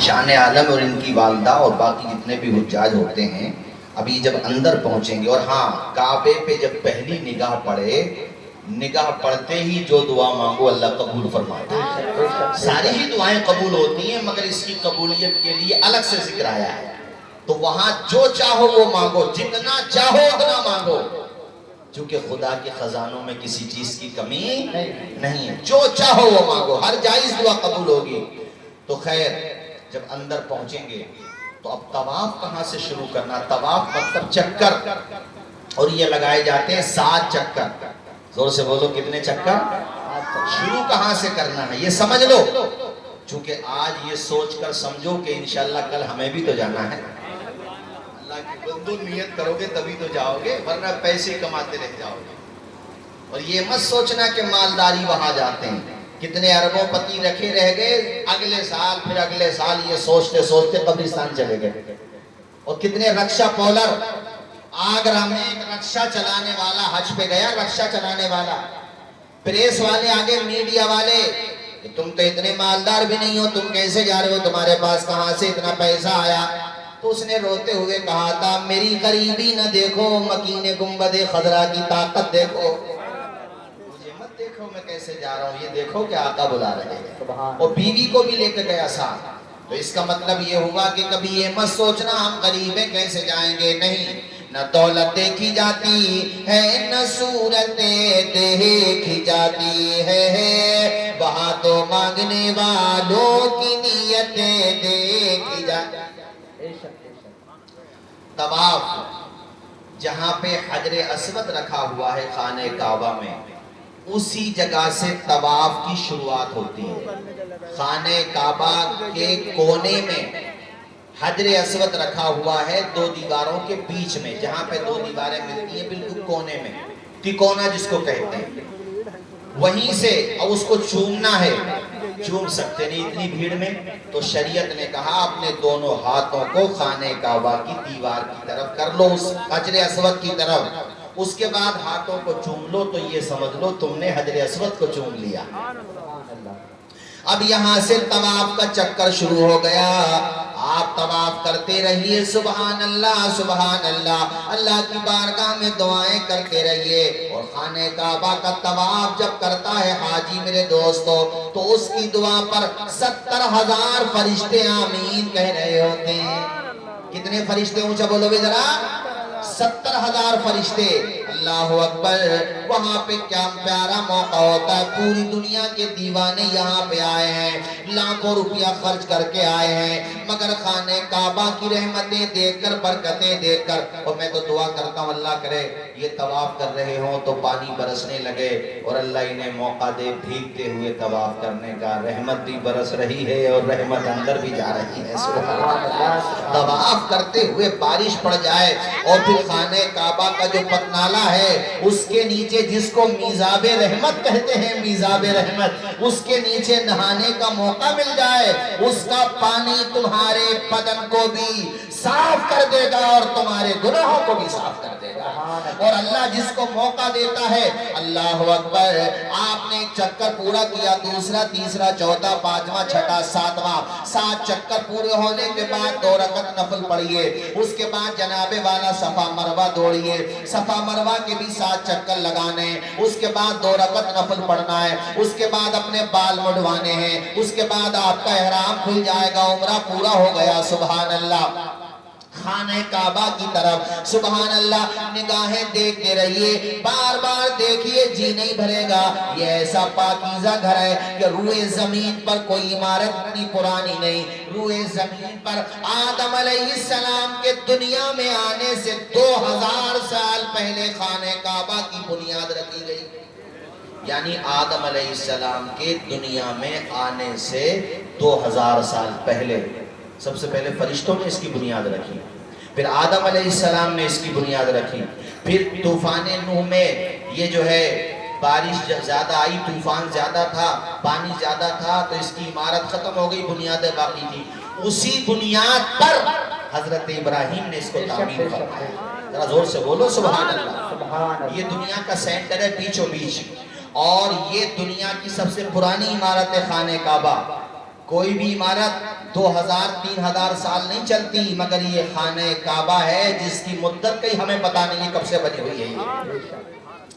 شان عالم اور ان کی والدہ اور باقی جتنے بھی حجاج ہوتے ہیں ابھی جب اندر پہنچیں گے، اور ہاں کعبے پہ جب پہلی نگاہ پڑے، نگاہ پڑتے ہی جو دعا مانگو اللہ قبول فرماتا ہے۔ ساری ہی دعائیں قبول ہوتی ہیں مگر اس کی قبولیت کے لیے الگ سے ذکر آیا ہے، تو وہاں جو چاہو وہ مانگو، جتنا چاہو اتنا مانگو، چونکہ خدا کے خزانوں میں کسی چیز کی کمی نہیں ہے، جو چاہو وہ مانگو، ہر جائز دعا قبول ہوگی۔ تو خیر جب اندر پہنچیں گے تو اب طواف کہاں سے شروع کرنا؟ طواف مطلب چکر، اور یہ لگائے جاتے ہیں 7 چکر۔ زور سے بولو کتنے چکر؟ شروع کہاں سے کرنا ہے یہ سمجھ لو، چونکہ آج یہ سوچ کر سمجھو کہ انشاءاللہ کل ہمیں بھی تو جانا ہے۔ اللہ کی بندو نیت کرو گے تبھی تو جاؤ گے، ورنہ پیسے کماتے رہ جاؤ گے۔ اور یہ مت سوچنا کہ مالداری وہاں جاتے ہیں، کتنے اربوں پتی رکھے رہ گئے، اگلے سال پھر اگلے سال یہ سوچتے سوچتے قبرستان چلے گئے۔ اور کتنے رکشہ پولر، آگرہ میں ایک رکشہ چلانے والا حج پہ گیا، رکشہ چلانے والا، پریس والے آگے، میڈیا والے کہ تم تو اتنے مالدار بھی نہیں ہو، تم کیسے جا رہے ہو، تمہارے پاس کہاں سے اتنا پیسہ آیا؟ تو اس نے روتے ہوئے کہا تھا میری غریبی نہ دیکھو، مکین گنبد خضرا کی طاقت دیکھو، مجھے مت دیکھو میں کیسے جا رہا ہوں، یہ دیکھو کہ آقا بلا رہے ہیں۔ اور بیوی کو بھی لے کے گیا ساتھ، تو اس کا مطلب یہ ہوا کہ کبھی یہ مت سوچنا ہم غریب ہیں کیسے جائیں گے، نہیں، نہ دولت دیکھی جاتی ہے نہ صورتیں دیکھی جاتی ہے، وہاں تو مانگنے والوں کی نیتیں دیکھی جاتی ہیں۔ طواف جہاں پہ حجر اسود رکھا ہوا ہے خانہ کعبہ میں، اسی جگہ سے طواف کی شروعات ہوتی ہے۔ خانہ کعبہ کے کونے میں حجر اسود رکھا ہوا ہے، 2 دیواروں کے بیچ میں، جہاں پہ 2 دیواریں ملتی ہیں بالکل کونے میں، تکونہ جس کو کہتے ہیں، وہیں سے اب اس کو چومنا ہے، چوم سکتے نہیں اتنی بھیڑ میں، تو شریعت نے کہا اپنے دونوں ہاتھوں کو خانہ کعبہ کی دیوار کی طرف کر لو، اس حجر اسود کی طرف، اس کے بعد ہاتھوں کو چوم لو، تو یہ سمجھ لو تم نے حجر اسود کو چوم لیا۔ اب یہاں سے طواف کا چکر شروع ہو گیا، آپ طواف کرتے رہیے، سبحان اللہ سبحان اللہ، اللہ کی بارگاہ میں دعائیں کرتے رہیے۔ اور خانہ کعبہ کا طواف جب کرتا ہے حاجی میرے دوستو، تو اس کی دعا پر 70,000 فرشتے آمین کہہ رہے ہوتے ہیں۔ کتنے فرشتے؟ اونچا بولو بھی ذرا، 70,000 فرشتے، اللہ اکبر۔ وہاں پہ کیا پیارا موقع ہوتا ہے، پوری دنیا کے دیوانے یہاں پہ آئے ہیں، لاکھوں روپیہ خرچ کر کے آئے ہیں، مگر خانہ کعبہ کی رحمتیں دیکھ کر، برکتیں دیکھ کر، اور میں تو دعا کرتا ہوں اللہ کرے یہ طواف کر رہے ہوں تو پانی برسنے لگے، اور اللہ انہیں موقع دے بھیگتے ہوئے طواف کرنے کا، رحمت بھی برس رہی ہے اور رحمت اندر بھی جا رہی ہے، سبحان اللہ۔ طواف کرتے ہوئے بارش پڑ جائے، اور پھر خانہ کعبہ کا جو پتنالہ ہے اس کے نیچے، جس کو میزاب رحمت کہتے ہیں، میزاب رحمت، اس کے نیچے نہانے کا موقع مل جائے، اس کا پانی تمہارے بدن کو بھی صاف کر دے گا اور تمہارے گناہوں کو بھی صاف کر دے گا۔ اور اللہ جس کو موقع دیتا ہے، اللہ اکبر، آپ نے ایک چکر پورا کیا، دوسرا، تیسرا، چوتھا، پانچواں، چھٹا، ساتواں، 7 چکر پورے ہونے کے بعد 2 رکعت نفل پڑھیے، اس کے بعد جناب والا صفا مروہ دوڑیے، صفا مروہ کے بھی 7 چکر لگانے، اس کے بعد 2 رکعت نفل پڑھنا ہے، اس کے بعد اپنے بال مڈوانے ہیں، اس کے بعد آپ کا احرام کھل جائے گا، عمرہ پورا ہو گیا، سبحان اللہ۔ خانہ کعبہ کی طرف سبحان اللہ نگاہیں دیکھتے رہیے، بار بار دیکھیے، جی نہیں بھرے گا۔ یہ ایسا پاکیزہ گھر ہے کہ روئے زمین پر کوئی عمارت اتنی پرانی نہیں، روئے زمین پر آدم علیہ السلام کے دنیا میں آنے سے 2000 سال پہلے خانہ کعبہ کی بنیاد رکھی گئی، یعنی آدم علیہ السلام کے دنیا میں آنے سے 2000 سال پہلے سب سے پہلے فرشتوں نے اس کی بنیاد رکھی، پھر آدم علیہ السلام نے اس کی بنیاد رکھی، پھر طوفان نوح میں یہ جو ہے بارش زیادہ آئی، طوفان زیادہ تھا، پانی زیادہ تھا، تو اس کی عمارت ختم ہو گئی، بنیادیں باقی تھی، اسی بنیاد پر حضرت ابراہیم نے اس کو تعمیر فرمایا۔ ذرا زور سے بولو سبحان اللہ۔ یہ دنیا کا سینٹر ہے بیچوں بیچ، اور یہ دنیا کی سب سے پرانی عمارت ہے خانہ کعبہ۔ کوئی بھی عمارت 2000-3000 سال نہیں چلتی، مگر یہ خانہ کعبہ ہے جس کی مدت کئی ہمیں پتہ نہیں ہے کب سے بنی ہوئی ہے یہ،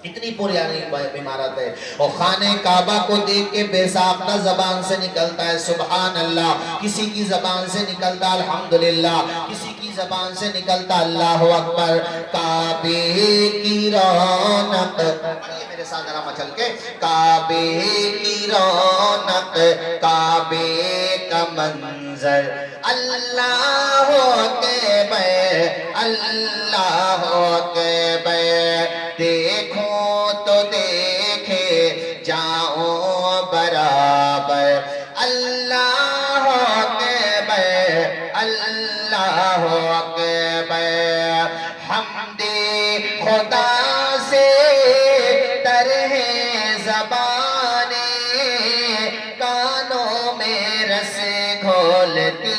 اتنی پرانی عمارت ہے۔ اور خانہ کعبہ کو دیکھ کے بے ساختہ زبان سے نکلتا ہے سبحان اللہ، کسی کی زبان سے نکلتا الحمدللہ، کسی کی زبان سے نکلتا اللہ اکبر۔ کعبے کی رونق، پڑھیے میرے ساتھ ذرا مچل کے، کعبے کی رونق، کعبے کا منظر، اللہ اکبر اللہ اکبر، دیکھو تو دیکھے جاؤ برابر، اللہ اکبر اللہ اکبر، حمد خدا سے تر ہے زبانیں، کانوں میں رس گھولتی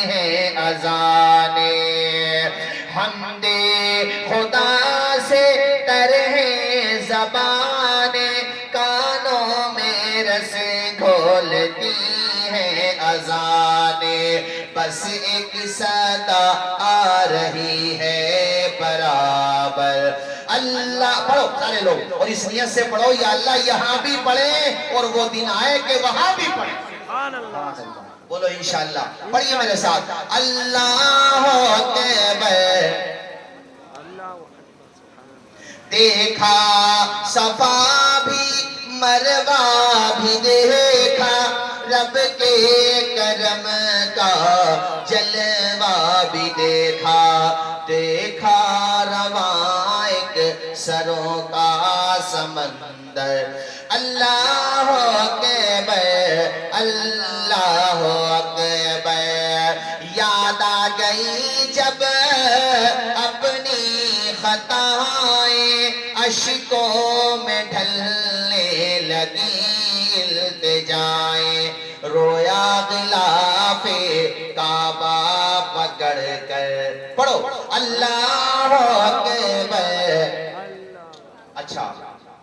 ہے اذانیں، حمد خدا سے تر ہے زبانیں، کانوں میں رس گھولتی ہے اذانیں، بس ایک صدا آ رہی ہے برابر، اللہ پڑھو سارے لوگ، اور اس نیت سے پڑھو یا اللہ یہاں بھی پڑھیں اور وہ دن آئے کہ وہاں بھی پڑھیں، سبحان اللہ، بولو انشاءاللہ، پڑھیے میرے ساتھ، اللہ اکبر، دیکھا صفا بھی مروہ بھی دیکھا، رب کے کرم کا جلوہ بھی دیکھا، دیکھا رواں ایک سروں کا سمندر، اللہ اکبر اللہ اکبر، یاد آ گئی جب اپنی خطائیں، اشکوں میں ڈھلنے لگی التجائیں، رویا غلاف کعبہ پکڑ کر، پڑھو اللہ اکبر۔ اچھا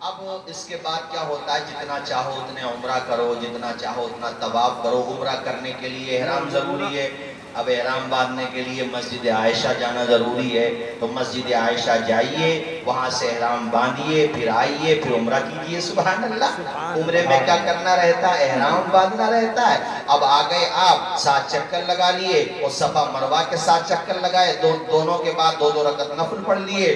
اب اس کے بعد کیا ہوتا ہے، جتنا چاہو اتنے عمرہ کرو، جتنا چاہو اتنا طواف کرو، عمرہ کرنے کے لیے احرام ضروری ہے، اب احرام باندھنے کے لیے مسجد عائشہ جانا ضروری ہے، تو مسجد عائشہ جائیے، وہاں سے احرام باندھیے، پھر آئیے، پھر عمرہ کیجیے، سبحان اللہ۔ عمرے میں کیا کرنا رہتا ہے، احرام باندھنا رہتا ہے۔ اب آگئے آپ 7 چکر لگا لیے اور صفا مروہ کے 7 چکر لگائے، دونوں کے بعد 2 رکعت نفل پڑھ لیے،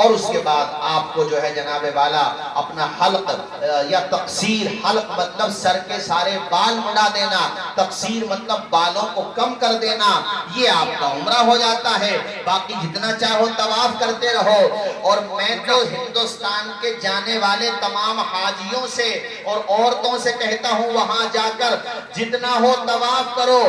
اور اس کے بعد آپ کو جو ہے جناب والا اپنا حلق یا تقصیر، حلق مطلب سر کے سارے بال مڑا دینا، تقصیر مطلب بالوں کو کم کر دینا، یہ آپ کا عمرہ ہو جاتا ہے۔ باقی جتنا چاہو طواف کرتے رہو، اور میں تو ہندوستان کے جانے والے تمام حاجیوں سے اور عورتوں سے کہتا ہوں وہاں جا کر جتنا ہو طواف کرو۔